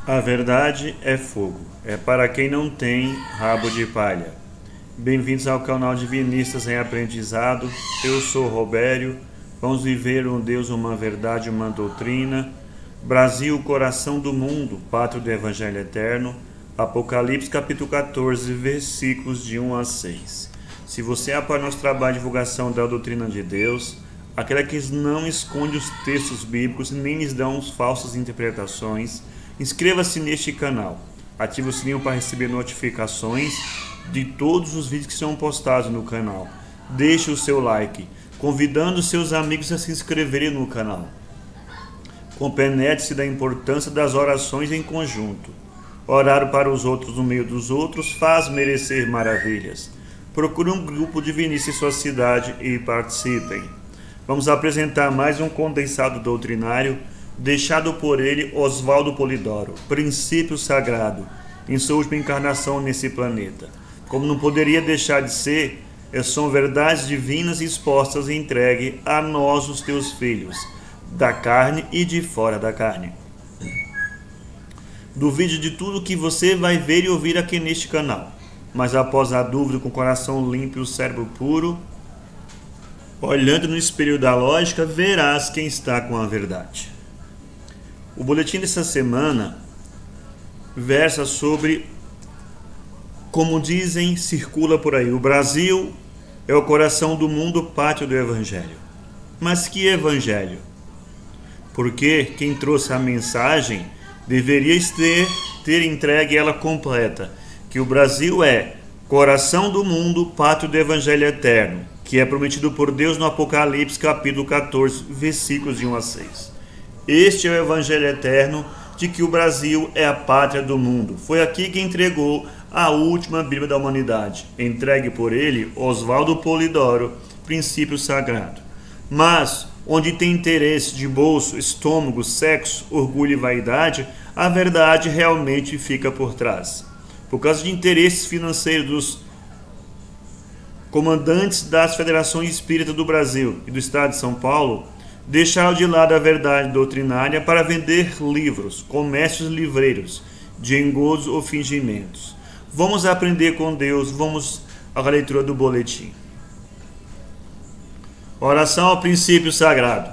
A verdade é fogo, é para quem não tem rabo de palha. Bem-vindos ao canal Divinistas em Aprendizado. Eu sou Robério. Vamos viver um Deus, uma verdade, uma doutrina. Brasil, coração do mundo, pátria do Evangelho Eterno. Apocalipse capítulo 14, versículos de 1 a 6. Se você apoia nosso trabalho de divulgação da doutrina de Deus, aquela que não esconde os textos bíblicos nem lhes dão falsas interpretações, inscreva-se neste canal, ative o sininho para receber notificações de todos os vídeos que são postados no canal. Deixe o seu like, convidando seus amigos a se inscreverem no canal. Compenetre-se da importância das orações em conjunto. Orar para os outros no meio dos outros faz merecer maravilhas. Procure um grupo divinista em sua cidade e participem. Vamos apresentar mais um condensado doutrinário deixado por ele, Oswaldo Polidoro, princípio sagrado, em sua última encarnação nesse planeta. Como não poderia deixar de ser, são verdades divinas expostas e entregues a nós, os teus filhos, da carne e de fora da carne. Duvide de tudo que você vai ver e ouvir aqui neste canal, mas após a dúvida, com o coração limpo e o cérebro puro, olhando no espelho da lógica, verás quem está com a verdade. O boletim dessa semana versa sobre, como dizem, circula por aí, o Brasil é o coração do mundo, pátria do Evangelho. Mas que Evangelho? Porque quem trouxe a mensagem deveria ter entregue ela completa, que o Brasil é coração do mundo, pátria do Evangelho Eterno, que é prometido por Deus no Apocalipse capítulo 14, versículos de 1 a 6. Este é o Evangelho Eterno de que o Brasil é a pátria do mundo. Foi aqui que entregou a última Bíblia da humanidade, entregue por ele, Oswaldo Polidoro, princípio sagrado. Mas, onde tem interesse de bolso, estômago, sexo, orgulho e vaidade, a verdade realmente fica por trás. Por causa de interesses financeiros dos comandantes das federações espíritas do Brasil e do estado de São Paulo, deixaram de lado a verdade doutrinária para vender livros, comércios livreiros, de engodos ou fingimentos. Vamos aprender com Deus, vamos à leitura do boletim. Oração ao princípio sagrado.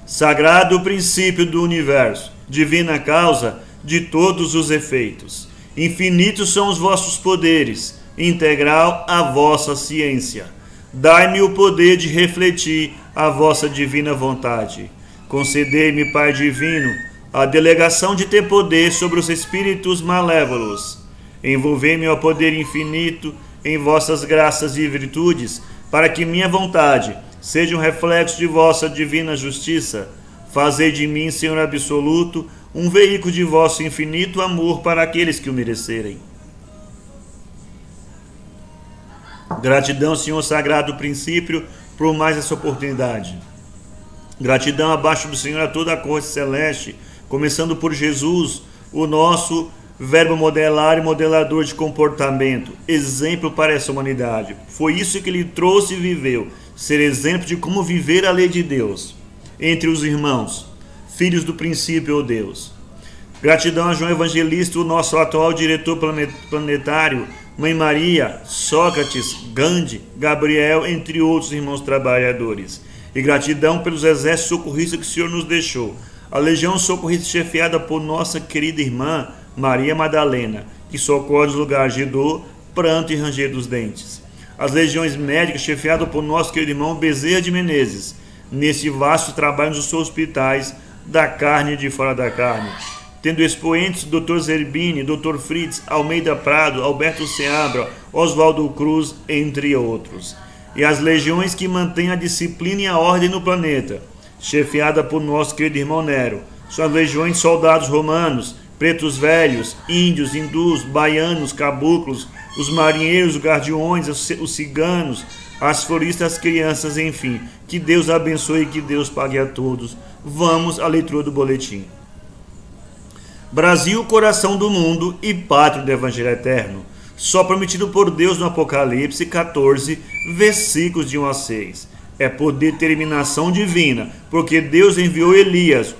Sagrado princípio do universo, divina causa de todos os efeitos. Infinitos são os vossos poderes, integral a vossa ciência. Dai-me o poder de refletir a vossa divina vontade. Concedei-me, Pai divino, a delegação de ter poder sobre os espíritos malévolos. Envolvei-me ao poder infinito em vossas graças e virtudes, para que minha vontade seja um reflexo de vossa divina justiça. Fazei de mim, Senhor absoluto, um veículo de vosso infinito amor para aqueles que o merecerem. Gratidão, Senhor Sagrado Princípio, por mais essa oportunidade. Gratidão abaixo do Senhor a toda a corte celeste, começando por Jesus, o nosso verbo modelar e modelador de comportamento, exemplo para essa humanidade. Foi isso que ele trouxe e viveu, ser exemplo de como viver a lei de Deus entre os irmãos, filhos do princípio, ó Deus. Gratidão a João Evangelista, o nosso atual diretor planetário, Mãe Maria, Sócrates, Gandhi, Gabriel, entre outros irmãos trabalhadores. E gratidão pelos exércitos socorristas que o Senhor nos deixou. A Legião Socorrista chefiada por nossa querida irmã Maria Madalena, que socorre os lugares de dor, pranto e ranger dos dentes. As legiões médicas chefiadas por nosso querido irmão Bezerra de Menezes, nesse vasto trabalho nos hospitais da carne e de fora da carne. Tendo expoentes Dr. Zerbini, Dr. Fritz, Almeida Prado, Alberto Seabra, Oswaldo Cruz, entre outros. E as legiões que mantêm a disciplina e a ordem no planeta, chefiada por nosso querido irmão Nero. São as legiões soldados romanos, pretos velhos, índios, hindus, baianos, caboclos, os marinheiros, os guardiões, os ciganos, as floristas, as crianças, enfim. Que Deus abençoe e que Deus pague a todos. Vamos à leitura do boletim. Brasil, coração do mundo e pátria do Evangelho Eterno, só prometido por Deus no Apocalipse 14, versículos de 1 a 6. É por determinação divina, porque Deus enviou Elias,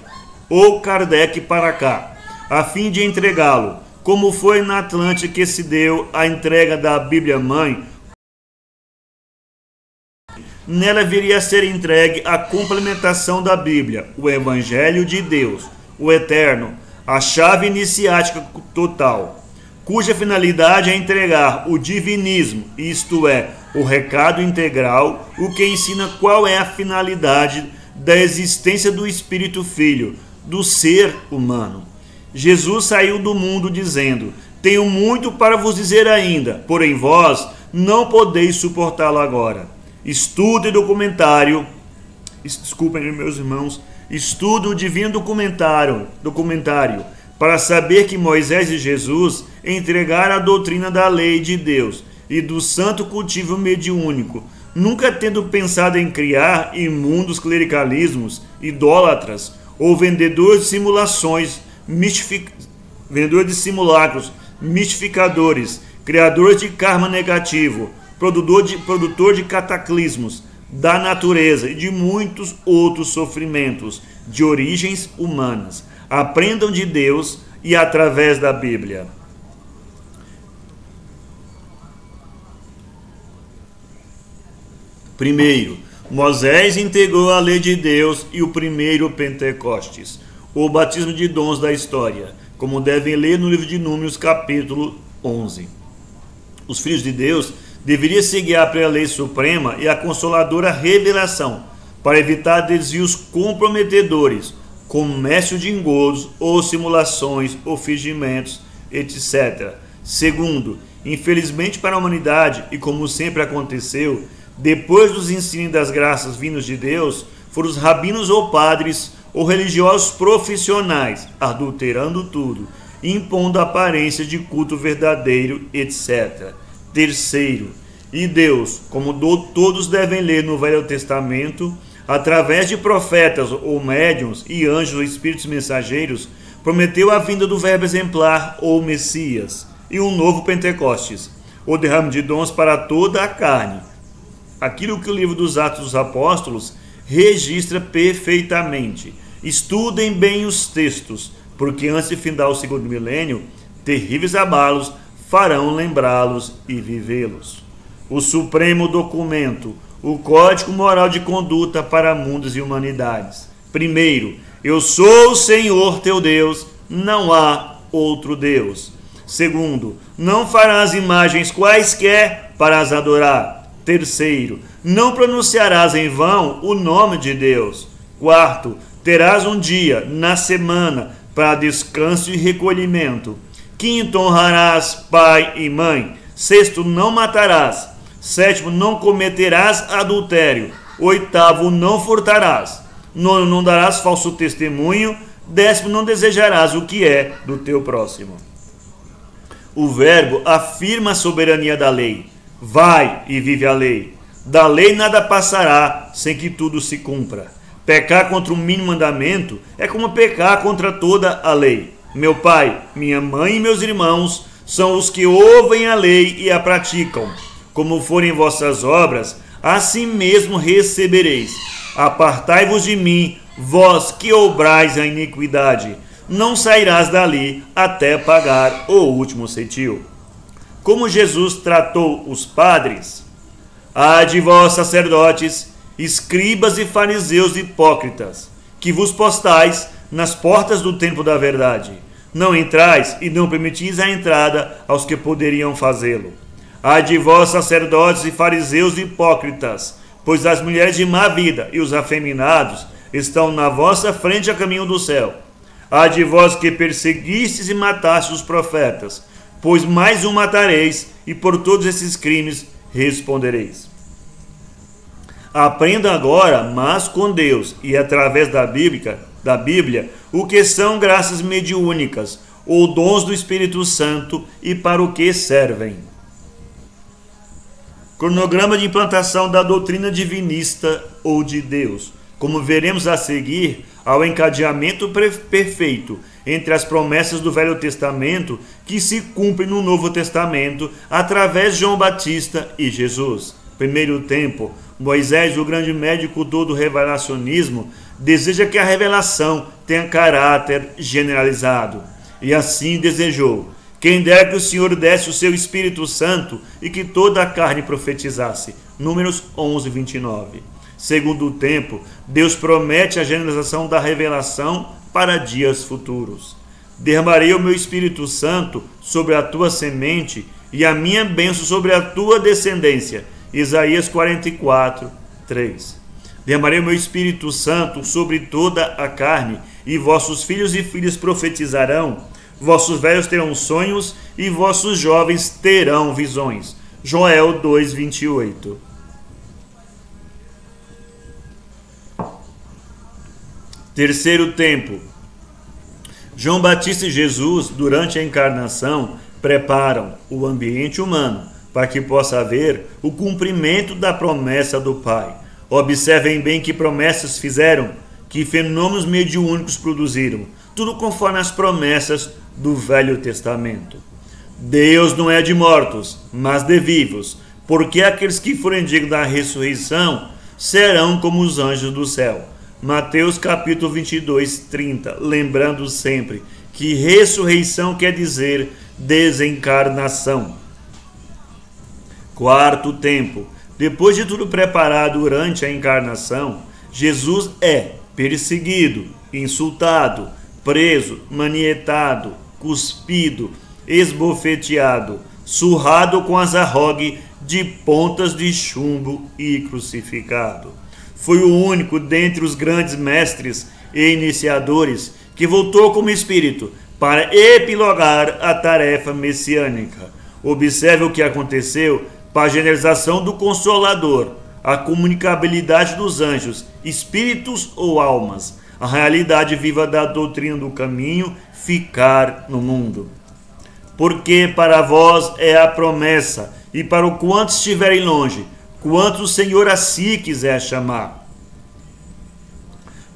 ou Kardec, para cá, a fim de entregá-lo, como foi na Atlântida que se deu a entrega da Bíblia-mãe. Nela viria a ser entregue a complementação da Bíblia, o Evangelho de Deus, o Eterno, a chave iniciática total, cuja finalidade é entregar o divinismo, isto é, o recado integral, o que ensina qual é a finalidade da existência do Espírito Filho, do ser humano. Jesus saiu do mundo dizendo: tenho muito para vos dizer ainda, porém vós não podeis suportá-lo agora. Estude documentário, desculpem meus irmãos, estude o divino documentário, para saber que Moisés e Jesus entregaram a doutrina da lei de Deus e do santo cultivo mediúnico, nunca tendo pensado em criar imundos clericalismos, idólatras ou vendedores de simulações, vendedores de simulacros, mistificadores, criadores de karma negativo, produtor de cataclismos da natureza e de muitos outros sofrimentos de origens humanas. Aprendam de Deus e através da Bíblia. Primeiro, Moisés integrou a lei de Deus e o primeiro Pentecostes, o batismo de dons da história, como devem ler no livro de Números, capítulo 11. Os filhos de Deus deveriam se guiar pela lei suprema e a consoladora revelação, para evitar desvios comprometedores, comércio de engodos ou simulações ou fingimentos, etc. Segundo, infelizmente para a humanidade, e como sempre aconteceu, depois dos ensinos das graças vindos de Deus, foram os rabinos ou padres ou religiosos profissionais, adulterando tudo, impondo a aparência de culto verdadeiro, etc. Terceiro, e Deus, como todos devem ler no Velho Testamento, através de profetas ou médiuns e anjos ou espíritos mensageiros, prometeu a vinda do verbo exemplar ou Messias e um novo Pentecostes, o derrame de dons para toda a carne. Aquilo que o livro dos Atos dos Apóstolos registra perfeitamente. Estudem bem os textos, porque antes de findar o segundo milênio, terríveis abalos farão lembrá-los e vivê-los. O supremo documento, o código moral de conduta para mundos e humanidades. Primeiro, eu sou o Senhor teu Deus, não há outro Deus. Segundo, não farás imagens quaisquer para as adorar. Terceiro, não pronunciarás em vão o nome de Deus. Quarto, terás um dia na semana para descanso e recolhimento. Quinto, honrarás pai e mãe. Sexto, não matarás. Sétimo, não cometerás adultério. Oitavo, não furtarás. Nono, não darás falso testemunho. Décimo, não desejarás o que é do teu próximo. O verbo afirma a soberania da lei. Vai e vive a lei. Da lei nada passará sem que tudo se cumpra. Pecar contra o mínimo mandamento é como pecar contra toda a lei. Meu pai, minha mãe e meus irmãos são os que ouvem a lei e a praticam. Como forem vossas obras, assim mesmo recebereis. Apartai-vos de mim, vós que obrais a iniquidade. Não sairás dali até pagar o último cetil. Como Jesus tratou os padres? Ai de vós, sacerdotes, escribas e fariseus hipócritas, que vos postais nas portas do templo da verdade. Não entrais e não permitis a entrada aos que poderiam fazê-lo. Ai de vós, sacerdotes e fariseus hipócritas, pois as mulheres de má vida e os afeminados estão na vossa frente a caminho do céu. Ai de vós que perseguistes e matastes os profetas, pois mais um matareis, e por todos esses crimes respondereis. Aprenda agora, mas com Deus e através da Bíblia, o que são graças mediúnicas, ou dons do Espírito Santo, e para o que servem. Cronograma de implantação da doutrina divinista ou de Deus. Como veremos a seguir, ao encadeamento perfeito entre as promessas do Velho Testamento que se cumprem no Novo Testamento através de João Batista e Jesus. Primeiro tempo, Moisés, o grande médico do revelacionismo, deseja que a revelação tenha caráter generalizado. e assim desejou. Quem dera que o Senhor desse o seu Espírito Santo e que toda a carne profetizasse. Números 11, 29. Segundo o tempo, Deus promete a generalização da revelação para dias futuros. Derramarei o meu Espírito Santo sobre a tua semente e a minha bênção sobre a tua descendência. Isaías 44, 3. Derramarei o meu Espírito Santo sobre toda a carne, e vossos filhos e filhas profetizarão, vossos velhos terão sonhos, e vossos jovens terão visões. Joel 2, 28. Terceiro tempo. João Batista e Jesus, durante a encarnação, preparam o ambiente humano para que possa haver o cumprimento da promessa do Pai. Observem bem que promessas fizeram, que fenômenos mediúnicos produziram, tudo conforme as promessas do Velho Testamento. Deus não é de mortos, mas de vivos, porque aqueles que forem dignos da ressurreição serão como os anjos do céu. Mateus capítulo 22, 30. Lembrando sempre que ressurreição quer dizer desencarnação. Quarto tempo. Depois de tudo preparado durante a encarnação, Jesus é perseguido, insultado, preso, manietado, cuspido, esbofeteado, surrado com azarrogue de pontas de chumbo e crucificado. Foi o único dentre os grandes mestres e iniciadores que voltou como espírito para epilogar a tarefa messiânica. Observe o que aconteceu para a generalização do Consolador, a comunicabilidade dos anjos, espíritos ou almas, a realidade viva da doutrina do caminho, ficar no mundo. Porque para vós é a promessa, e para o quanto estiverem longe, quanto o Senhor a si quiser chamar.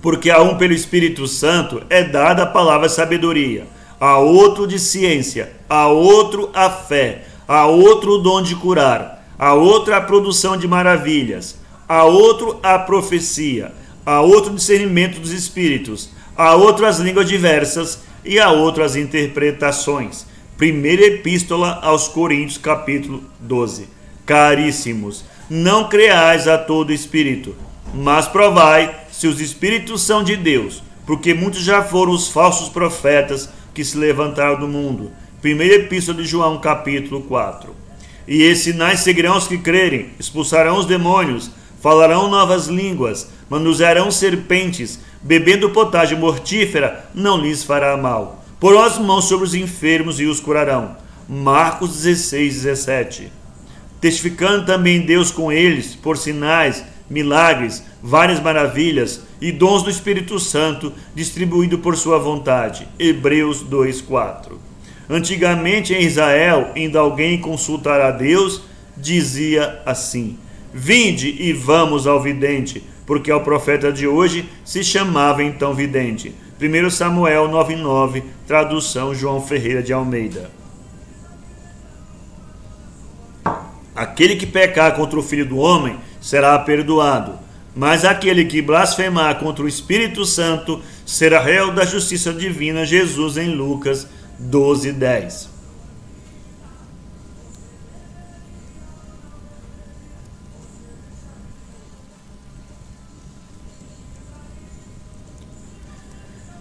Porque a um pelo Espírito Santo é dada a palavra sabedoria, a outro de ciência, a outro a fé, a outro o dom de curar, a outro a produção de maravilhas, a outro a profecia, a outro o discernimento dos espíritos, a outro as línguas diversas e a outro as interpretações. Primeira Epístola aos Coríntios, capítulo 12. Caríssimos, não creais a todo espírito, mas provai se os espíritos são de Deus, porque muitos já foram os falsos profetas que se levantaram do mundo. Primeira Epístola de João, capítulo 4. E esses sinais seguirão os que crerem, expulsarão os demônios, falarão novas línguas, manusearão serpentes, bebendo potagem mortífera, não lhes fará mal. Porão as mãos sobre os enfermos e os curarão. Marcos 16, 17. Testificando também Deus com eles, por sinais, milagres, várias maravilhas e dons do Espírito Santo, distribuído por sua vontade. Hebreus 2, 4. Antigamente em Israel, indo alguém consultar a Deus, dizia assim: vinde e vamos ao vidente, porque ao profeta de hoje se chamava então vidente. 1 Samuel 9,9, tradução João Ferreira de Almeida. Aquele que pecar contra o Filho do Homem será perdoado, mas aquele que blasfemar contra o Espírito Santo será réu da justiça divina. Jesus em Lucas 12, 10.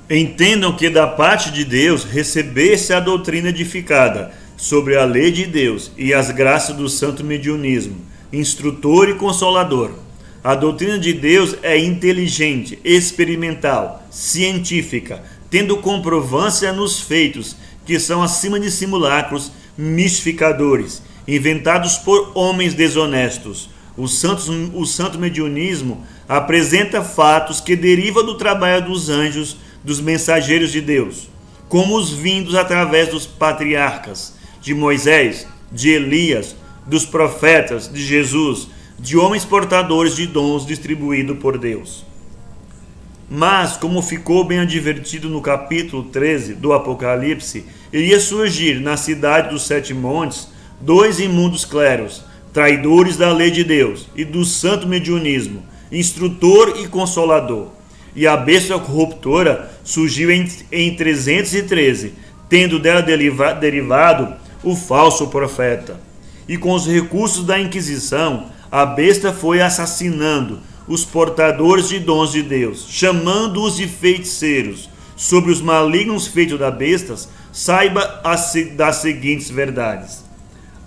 Entendam que da parte de Deus recebesse a doutrina edificada sobre a lei de Deus e as graças do santo mediunismo, instrutor e consolador. A doutrina de Deus é inteligente, experimental, científica, tendo comprovância nos feitos, que são acima de simulacros mistificadores, inventados por homens desonestos. O santo mediunismo apresenta fatos que derivam do trabalho dos anjos, dos mensageiros de Deus, como os vindos através dos patriarcas, de Moisés, de Elias, dos profetas, de Jesus, de homens portadores de dons distribuídos por Deus. Mas, como ficou bem advertido no capítulo 13 do Apocalipse, iria surgir na cidade dos 7 montes 2 imundos cleros, traidores da lei de Deus e do santo mediunismo, instrutor e consolador. E a besta corruptora surgiu em 313, tendo dela derivado o falso profeta. E com os recursos da Inquisição, a besta foi assassinando os portadores de dons de Deus, chamando-os de feiticeiros. Sobre os malignos feitos da bestas, saiba das seguintes verdades.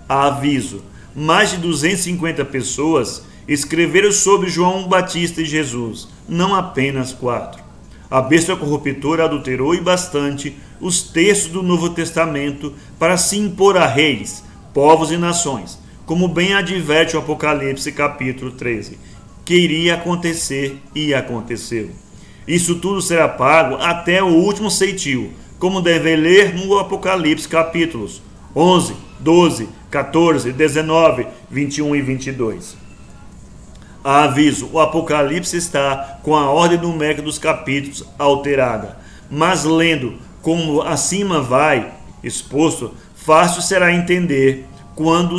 Aviso: mais de 250 pessoas escreveram sobre João Batista e Jesus, não apenas 4. A besta corruptora adulterou e bastante os textos do Novo Testamento para se impor a reis, povos e nações, como bem adverte o Apocalipse capítulo 13, que iria acontecer e aconteceu. Isso tudo será pago até o último ceitil, como deve ler no Apocalipse capítulos 11, 12, 14, 19, 21 e 22. Aviso: o Apocalipse está com a ordem numérica dos capítulos alterada, mas lendo como acima vai exposto, fácil será entender quando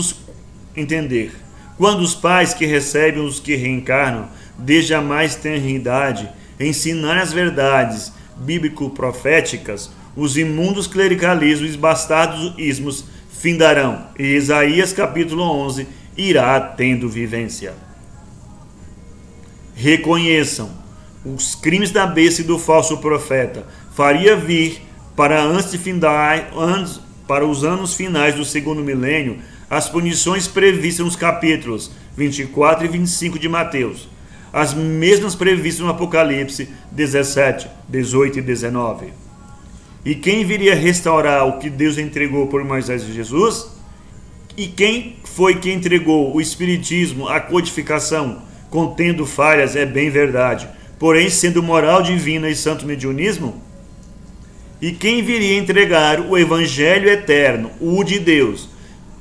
os pais que recebem os que reencarnam desde a mais tenra idade ensinarem as verdades bíblico-proféticas, os imundos clericalismos e bastardos ismos findarão, e Isaías capítulo 11 irá tendo vivência. Reconheçam os crimes da besta e do falso profeta. Faria vir para os anos finais do segundo milênio as punições previstas nos capítulos 24 e 25 de Mateus, as mesmas previstas no Apocalipse 17, 18 e 19. E quem viria restaurar o que Deus entregou por Moisés e Jesus? E quem foi que entregou o Espiritismo, a codificação, contendo falhas, é bem verdade, porém sendo moral divina e santo mediunismo? E quem viria entregar o Evangelho eterno, o de Deus,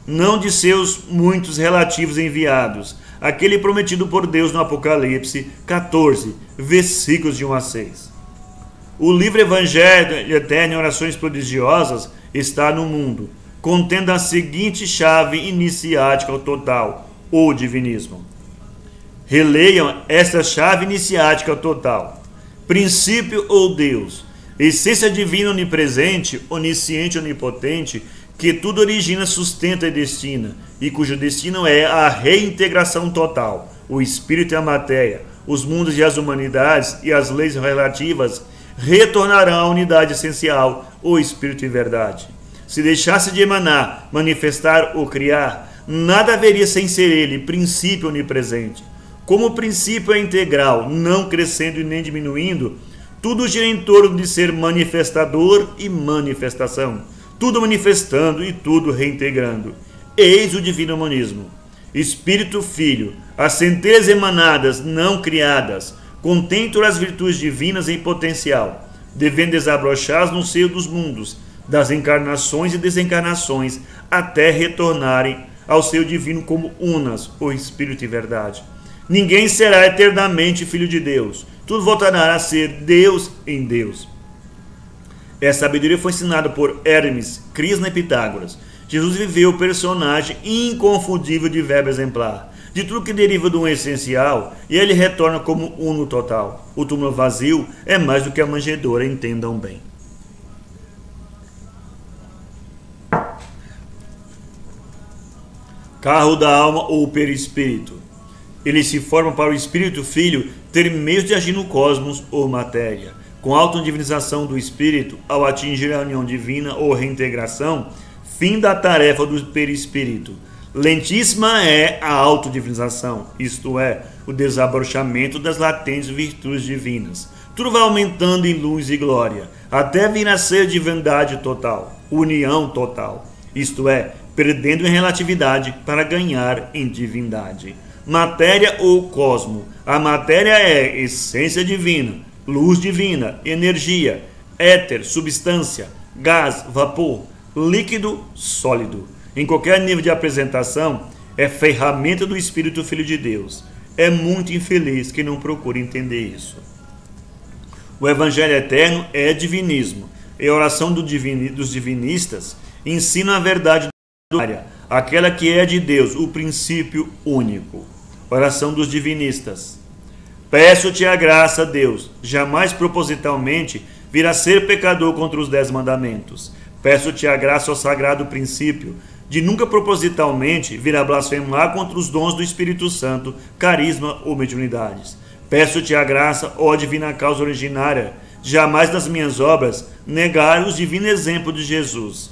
não de seus muitos relativos enviados, aquele prometido por Deus no Apocalipse 14, versículos de 1 a 6. O livro Evangelho Eterno em Orações Prodigiosas está no mundo, contendo a seguinte chave iniciática ao total, o divinismo. Releiam esta chave iniciática ao total. Princípio ou Deus, essência divina onipresente, onisciente, onipotente, que tudo origina, sustenta e destina, e cujo destino é a reintegração total, o espírito e a matéria, os mundos e as humanidades e as leis relativas retornarão à unidade essencial, o espírito e verdade. Se deixasse de emanar, manifestar ou criar, nada haveria sem ser ele, princípio onipresente. Como o princípio é integral, não crescendo e nem diminuindo, tudo gira em torno de ser manifestador e manifestação, tudo manifestando e tudo reintegrando. Eis o divino humanismo. Espírito Filho, as centelhas emanadas, não criadas, contemplam as virtudes divinas em potencial, devendo desabrochar no seio dos mundos, das encarnações e desencarnações, até retornarem ao seio divino como unas, o Espírito e verdade. Ninguém será eternamente filho de Deus, tudo voltará a ser Deus em Deus. Essa sabedoria foi ensinada por Hermes, Krishna e Pitágoras. Jesus viveu o personagem inconfundível de verbo exemplar, de tudo que deriva de um essencial, e ele retorna como uno total. O túmulo vazio é mais do que a manjedoura, entendam bem. Carro da alma ou perispírito. Ele se forma para o Espírito Filho ter meios de agir no cosmos ou matéria. Com a autodivinização do Espírito, ao atingir a união divina ou reintegração, fim da tarefa do perispírito. Lentíssima é a autodivinização, isto é, o desabrochamento das latentes virtudes divinas. Tudo vai aumentando em luz e glória, até vir a ser divindade total, união total, isto é, perdendo em relatividade para ganhar em divindade. Matéria ou cosmo. A matéria é essência divina, luz divina, energia, éter, substância, gás, vapor, líquido, sólido. Em qualquer nível de apresentação, é ferramenta do Espírito Filho de Deus. É muito infeliz quem não procura entender isso. O Evangelho Eterno é divinismo, e a oração dos divinistas ensina a verdade área, aquela que é de Deus, o princípio único. Oração dos divinistas. Peço-te a graça, Deus, jamais propositalmente vir a ser pecador contra os 10 mandamentos. Peço-te a graça ao sagrado princípio de nunca propositalmente vir a blasfemar contra os dons do Espírito Santo, carisma ou mediunidades. Peço-te a graça, ó divina causa originária, de jamais nas minhas obras negar o divino exemplo de Jesus.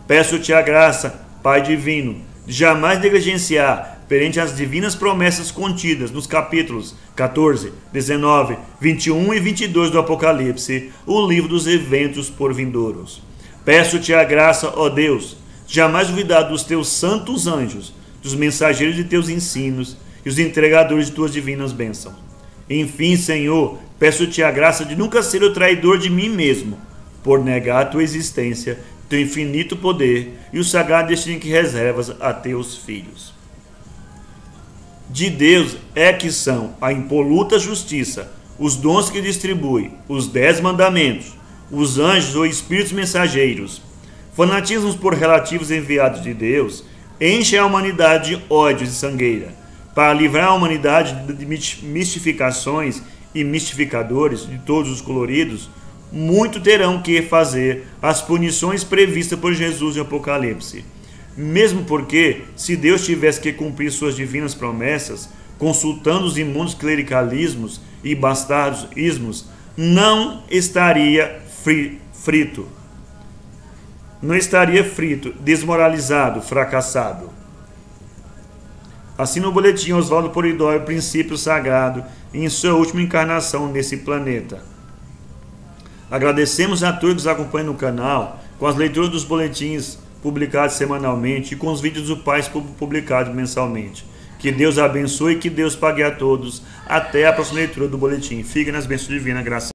Peço-te a graça, Pai divino, de jamais negligenciar perante as divinas promessas contidas nos capítulos 14, 19, 21 e 22 do Apocalipse, o livro dos eventos por vindouros. Peço-te a graça, ó Deus, jamais duvidar dos teus santos anjos, dos mensageiros de teus ensinos e os entregadores de tuas divinas bênçãos. Enfim, Senhor, peço-te a graça de nunca ser o traidor de mim mesmo, por negar a tua existência, teu infinito poder e o sagrado destino que reservas a teus filhos. De Deus é que são a impoluta justiça, os dons que distribui, os 10 mandamentos, os anjos ou espíritos mensageiros. Fanatismos por relativos enviados de Deus enchem a humanidade de ódio e sangueira. Para livrar a humanidade de mistificações e mistificadores de todos os coloridos, muito terão que fazer as punições previstas por Jesus em Apocalipse. Mesmo porque, se Deus tivesse que cumprir suas divinas promessas, consultando os imundos clericalismos e bastardos ismos, não estaria frito, desmoralizado, fracassado. Assim no boletim Oswaldo Polidoro, princípio sagrado, em sua última encarnação nesse planeta. Agradecemos a todos que nos acompanham no canal, com as leituras dos boletins publicados semanalmente e com os vídeos do Pai publicados mensalmente. Que Deus abençoe e que Deus pague a todos. Até a próxima leitura do boletim. Fique nas bênçãos divinas, graças.